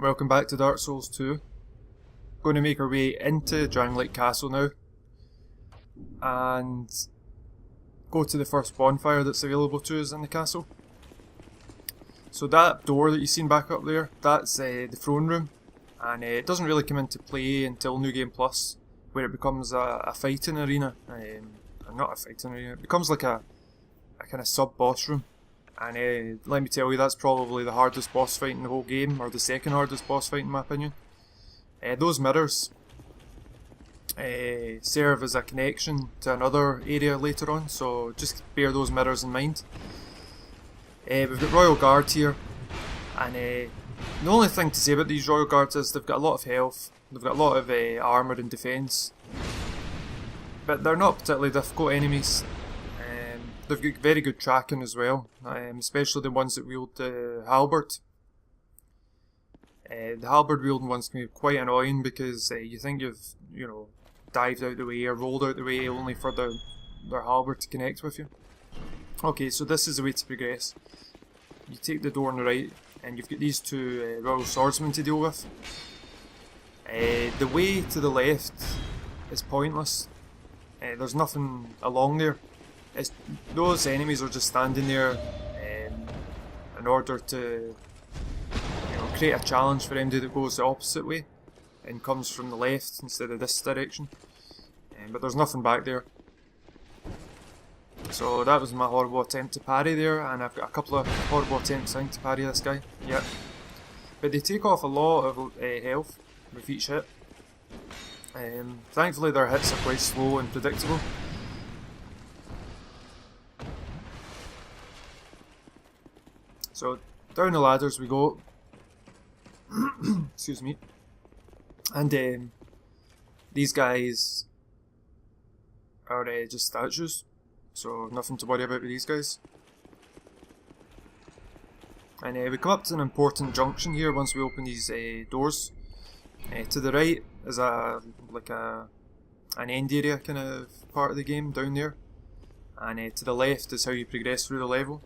Welcome back to Dark Souls 2. Going to make our way into Drangleic Castle now and go to the first bonfire that's available to us in the castle. So that door that you've seen back up there, that's the throne room, and it doesn't really come into play until New Game Plus, where it becomes a fighting arena. Not a fighting arena, it becomes like a kind of sub-boss room. And let me tell you, that's probably the hardest boss fight in the whole game, or the second hardest boss fight in my opinion. Those mirrors serve as a connection to another area later on, so just bear those mirrors in mind. We've got Royal Guard here, and the only thing to say about these Royal Guards is they've got a lot of health, they've got a lot of armour and defence, but they're not particularly difficult enemies. They've got very good tracking as well, especially the ones that wield the halberd. The halberd wielding ones can be quite annoying because you think you've, dived out the way or rolled out the way only for their halberd to connect with you. Okay, so this is the way to progress. You take the door on the right, and you've got these two royal swordsmen to deal with. The way to the left is pointless. There's nothing along there. Those enemies are just standing there in order to create a challenge for anybody that goes the opposite way and comes from the left instead of this direction. But there's nothing back there. So that was my horrible attempt to parry there, and I've got a couple of horrible attempts I think to parry this guy. Yep. But they take off a lot of health with each hit. Thankfully their hits are quite slow and predictable. So down the ladders we go. Excuse me. And these guys are just statues, so nothing to worry about with these guys. And we come up to an important junction here once we open these doors. To the right is an end area kind of part of the game down there, and to the left is how you progress through the level.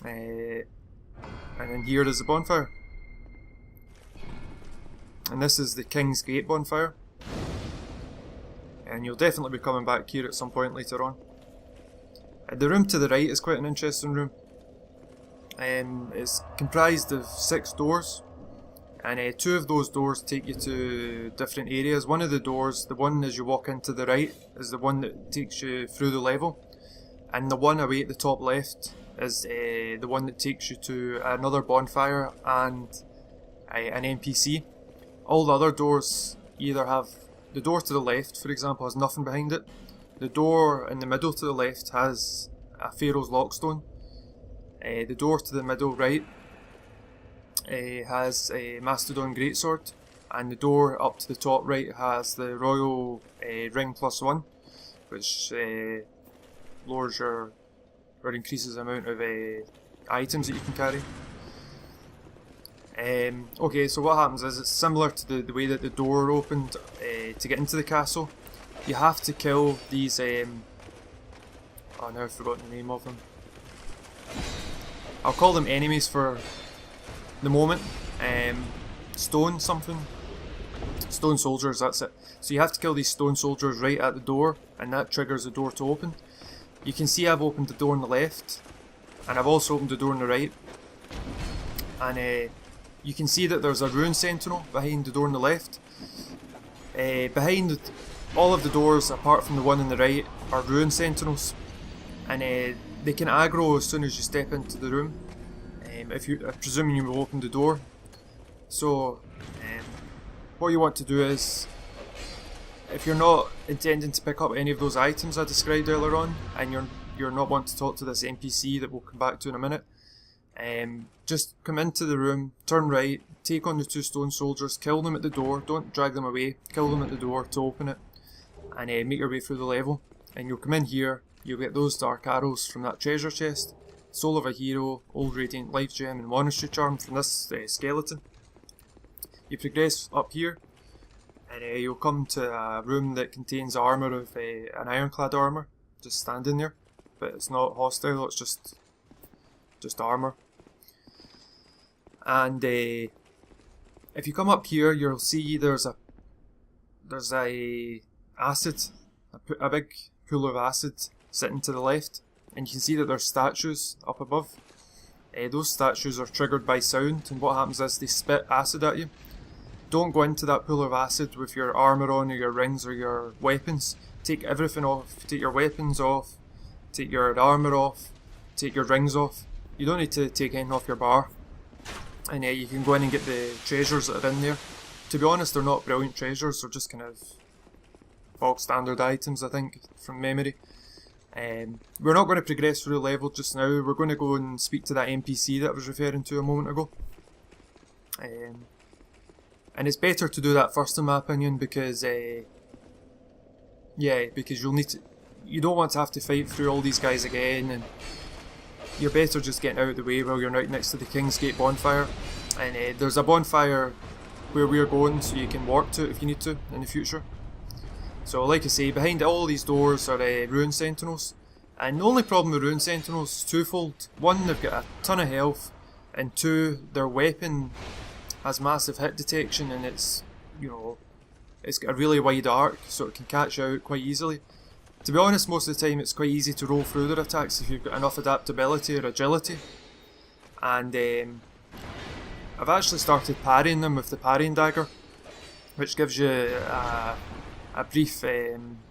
And then here is the bonfire, and this is the King's Gate bonfire, and you'll definitely be coming back here at some point later on. The room to the right is quite an interesting room. It's comprised of 6 doors, and 2 of those doors take you to different areas. One of the doors, the one as you walk into the right, is the one that takes you through the level, and the one away at the top left is the one that takes you to another bonfire and an NPC. All the other doors either have... The door to the left, for example, has nothing behind it. The door in the middle to the left has a Pharaoh's Lockstone. The door to the middle right has a Mastodon Greatsword, and the door up to the top right has the Royal Ring +1, which lowers your... or increases the amount of items that you can carry. Okay, so what happens is it's similar to the way that the door opened to get into the castle. You have to kill these... oh, now I've forgotten the name of them. I'll call them enemies for the moment. Stone something. Stone soldiers, that's it. So you have to kill these stone soldiers right at the door, and that triggers the door to open. You can see I've opened the door on the left, and I've also opened the door on the right. And you can see that there's a rune sentinel behind the door on the left. Behind all of the doors, apart from the one on the right, are rune sentinels. And they can aggro as soon as you step into the room, presuming you will open the door. So what you want to do is, if you're not intending to pick up any of those items I described earlier on, and you're not wanting to talk to this NPC that we'll come back to in a minute, just come into the room, turn right, take on the 2 stone soldiers, kill them at the door, don't drag them away, kill them at the door to open it, and make your way through the level. And you'll come in here, you'll get those dark arrows from that treasure chest, Soul of a Hero, Old Radiant Life Gem, and Monastery Charm from this skeleton. You progress up here, and you'll come to a room that contains armour of an ironclad armour, just standing there, but it's not hostile, it's just armour. And if you come up here, you'll see there's a acid, a big pool of acid sitting to the left, and you can see that there's statues up above. Those statues are triggered by sound, and what happens is they spit acid at you. Don't go into that pool of acid with your armour on, or your rings, or your weapons. Take everything off. Take your weapons off, take your armour off, take your rings off. You don't need to take anything off your bar. And you can go in and get the treasures that are in there. To be honest, they're not brilliant treasures, they're just kind of bog standard items, I think, from memory. We're not going to progress through the level just now. We're going to go and speak to that NPC that I was referring to a moment ago. And it's better to do that first in my opinion, because because you don't want to have to fight through all these guys again, and you're better just getting out of the way while you're right next to the King's Gate bonfire. And there's a bonfire where we're going, so you can walk to it if you need to in the future. So like I say, behind all these doors are Rune Sentinels, and the only problem with Rune Sentinels is twofold. One, they've got a ton of health, and two, their weapon has massive hit detection, and it's got a really wide arc, so it can catch you out quite easily. To be honest, most of the time it's quite easy to roll through their attacks if you've got enough adaptability or agility. And I've actually started parrying them with the parrying dagger, which gives you a brief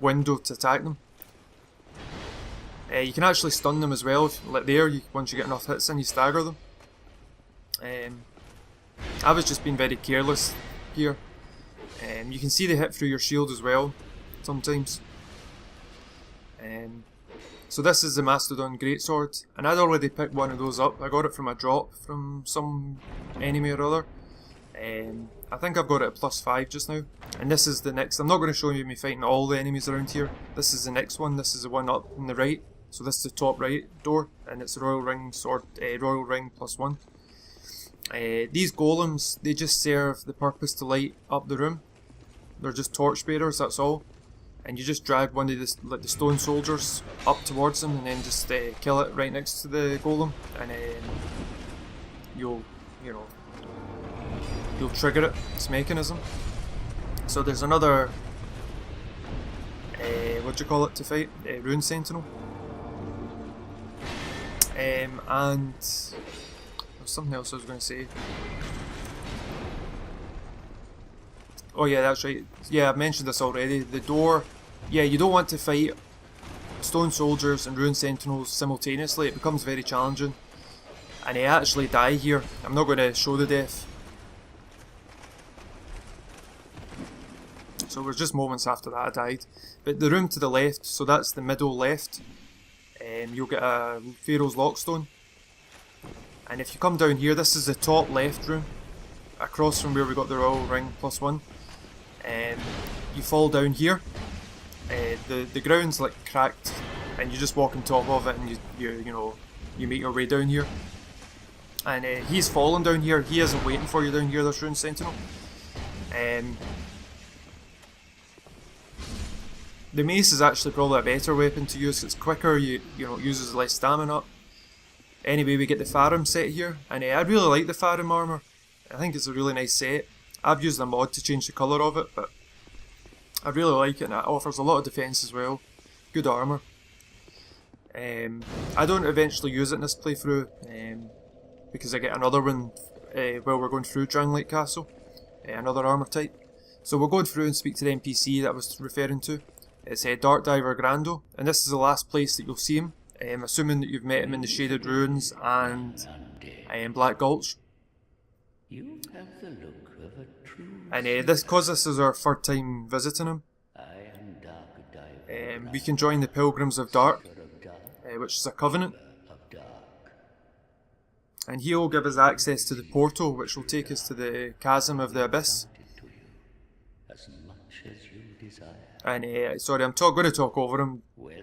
window to attack them. You can actually stun them as well, like there, once you get enough hits in you stagger them. I was just being very careless here. You can see they hit through your shield as well, sometimes. So this is the Mastodon Greatsword, and I'd already picked one of those up. I got it from a drop from some enemy or other. I think I've got it at +5 just now. And this is the next. I'm not going to show you me fighting all the enemies around here. This is the next one. This is the one up on the right. So this is the top right door, and it's Royal Ring Sword, Royal Ring +1. These golems, they just serve the purpose to light up the room. They're just torch bearers, that's all. And you just drag one of the stone soldiers up towards them, and then just kill it right next to the golem, and you'll trigger its mechanism. So there's another to fight, Rune Sentinel, and there's something else I was going to say. Oh yeah, that's right. Yeah, I've mentioned this already. The door, yeah, you don't want to fight stone soldiers and rune sentinels simultaneously. It becomes very challenging. And I actually die here. I'm not going to show the death. So it was just moments after that I died. But the room to the left, so that's the middle left, you'll get a Pharaoh's Lockstone. And if you come down here, this is the top left room, across from where we got the Royal Ring +1. You fall down here. The ground's like cracked, and you just walk on top of it, and you make your way down here. And he's fallen down here. He isn't waiting for you down here. This Rune Sentinel. The mace is actually probably a better weapon to use. It's quicker. It uses less stamina. Anyway, we get the Farum set here, and I really like the Farum armour. I think it's a really nice set. I've used a mod to change the colour of it, but I really like it, and it offers a lot of defence as well. Good armour. I don't eventually use it in this playthrough, because I get another one while we're going through Drangleic Castle, another armour type. So we'll go through and speak to the NPC that I was referring to. It's Dark Diver Grando, and this is the last place that you'll see him, assuming that you've met him in the Shaded Ruins and Black Gulch. You have the look of a true. And because this is our third time visiting him, we can join the Pilgrims of Dark, which is a covenant. And he'll give us access to the portal, which will take us to the Chasm of the Abyss. As much as you desire. And sorry, I'm going to talk over him. Well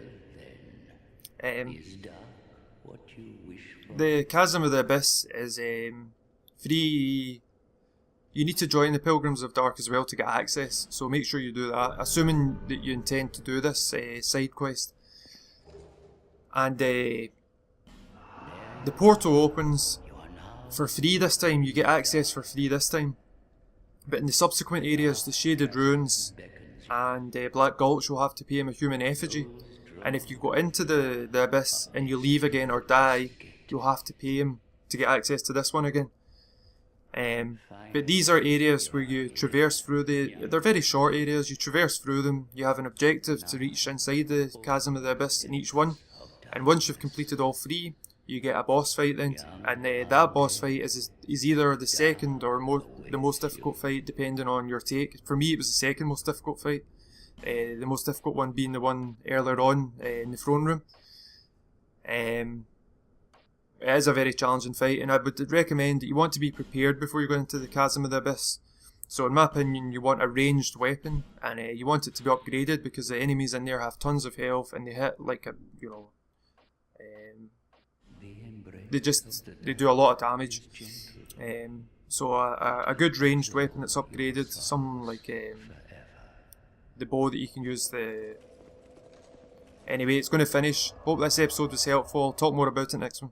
then, is dark what you wish for? The Chasm of the Abyss is free. You need to join the Pilgrims of Dark as well to get access, so make sure you do that, assuming that you intend to do this side quest. And the portal opens for free this time. You get access for free this time. But in the subsequent areas, the Shaded Ruins and Black Gulch, you'll have to pay him a human effigy. And if you go into the Abyss and you leave again or die, you'll have to pay him to get access to this one again. But these are areas where you traverse through they're very short areas, you traverse through them, you have an objective to reach inside the Chasm of the Abyss in each one, and once you've completed all 3, you get a boss fight then, and that boss fight is either the second or the most difficult fight depending on your take. For me it was the second most difficult fight, the most difficult one being the one earlier on in the throne room. It is a very challenging fight, and I would recommend that you want to be prepared before you go into the Chasm of the Abyss. So in my opinion, you want a ranged weapon, and you want it to be upgraded because the enemies in there have tons of health, and they hit like a, they do a lot of damage. So a good ranged weapon that's upgraded, some like the bow that you can use. Anyway, it's going to finish. Hope this episode was helpful. I'll talk more about it next one.